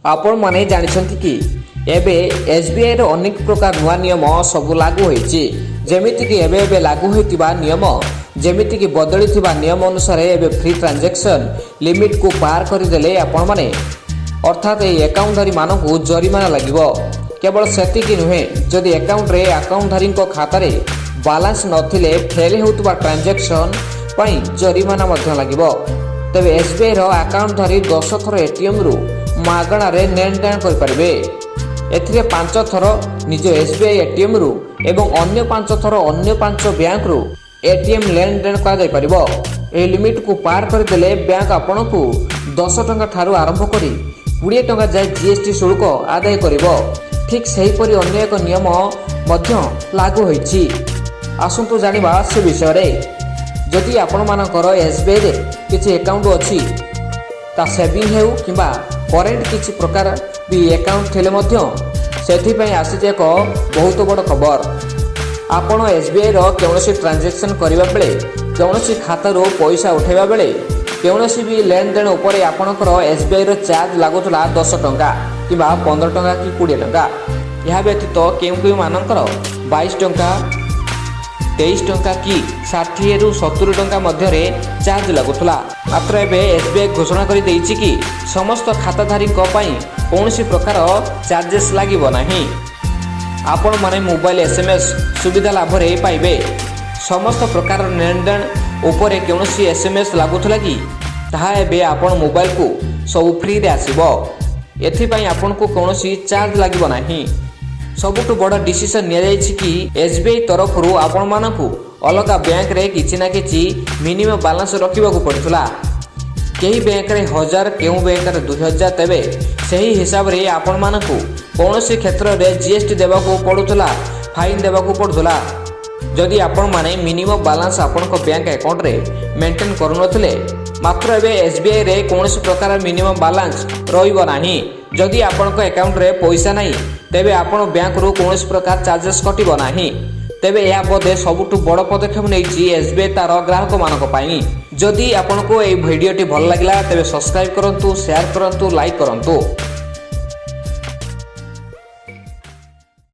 आपण माने जानिछंती कि एबे एसबीआई रो अनेक प्रकार नुआ नियम सब लागू होईची। जेमिति कि एबे लागू होइतिबा नियम जेमिति कि बदलिथिबा नियम अनुसार एबे फ्री ट्रांजैक्शन लिमिट को पार कर देले आपण माने अर्थात ए अकाउंटधारी मानकु जरिमाना लागिबो। केवल सेतिकी नुहे, जदि अकाउंटधारी खाता रे बैलेंस नथिले फेल होउतबा ट्रांजैक्शन पई जरिमाना मध्य लागिबो। तबे एसबीआई रो अकाउंटधारी 10 थर एटीएम रु मागणा रे लेन देन कर परिबे। एथिरे 5 थर निज एसबीआई एटीएम रु एवं अन्य 5 थर अन्य 5 बैंक रु एटीएम लेन देन करा जाय परिबो। ए लिमिट को पार कर देले बैंक आपनकु 10 टंका ठारू आरंभ करी 20 टंका जाय जीएसटी शुल्क आदाय करिवो। ठीक सही परि अन्य एक नियम मध्य लागू होईछि। आसंतु जानिबा से विषय रे। जदि आपण मानकर एसबीआई रे किछि अकाउंट अछि ता सेविंग हेउ किबा करेंट किछि प्रकार भी अकाउंट थेले मध्य सेथि पई आसी एक बहुत बड़ खबर। आपण एसबीआई रो कोनोसी ट्रांजैक्शन करिबा बेले कोनोसी खाता रो पैसा उठेबा बेले कोनोसी भी लेन देन ऊपर आपणकर एसबीआई रो चार्ज लागुतला 10 टंका किबा 15 टंका कि 20 टंका। यह व्यतीत केउ मानकर 22 टंका 23 टंका कि 60 रु 70 टंका मध्य चार्ज लगुला। मात्र एबे एसबीआई घोषणा कर देछि कि समस्त खाताधारी कौनसी प्रकार चार्जेस लागिबो नाही। आपण माने मोबाइल एसएमएस सुविधा लाभ रे पाइबे। समस्त प्रकार लेनदेन ऊपर कौनसी एसएमएस लागुला कि ताहा एबे आपण मोबाइल को सब फ्री रे आसीबो। एथि पई आपण को कौनसी चार्ज लागिबो नाही। सबुठु बड़ डिसीजन निया जायछि कि एसबीआई तरफ रु आपण मानकु अलगा बैंक रे किछि ना किछि मिनिमम बैलेंस रखिबाकू पड़थुला। केही बैंक रे 1000 केउ बैंक रे 2000 तबे सही हिसाब रे आपण मानकु कोनोसी क्षेत्र रे जीएसटी देबाकू पड़ुथुला, फाइन देबाकू पड़ुथुला। जदि आपण माने मिनिमम बैलेंस आपण को बैंक अकाउंट रे मेंटेन करू नथिले, मात्र एबे एसबीआई रे कोनोसी प्रकार मिनिमम बैलेंस रहिबो नाही। जदि आपण को अकाउंट रे पैसा नाही तेबे आपण बैंक रु कोनोसी प्रकार चार्जेस कटिबो नाही। तेबे या बोधे सबुठु बड़ पदक्षेप नेछि एसबीआई तार ग्राहक मानक पाई। जदि आपण को ए वीडियोटी भल लागिला तेबे सब्सक्राइब करंतु, शेयर करंतु, लाइक करंतु।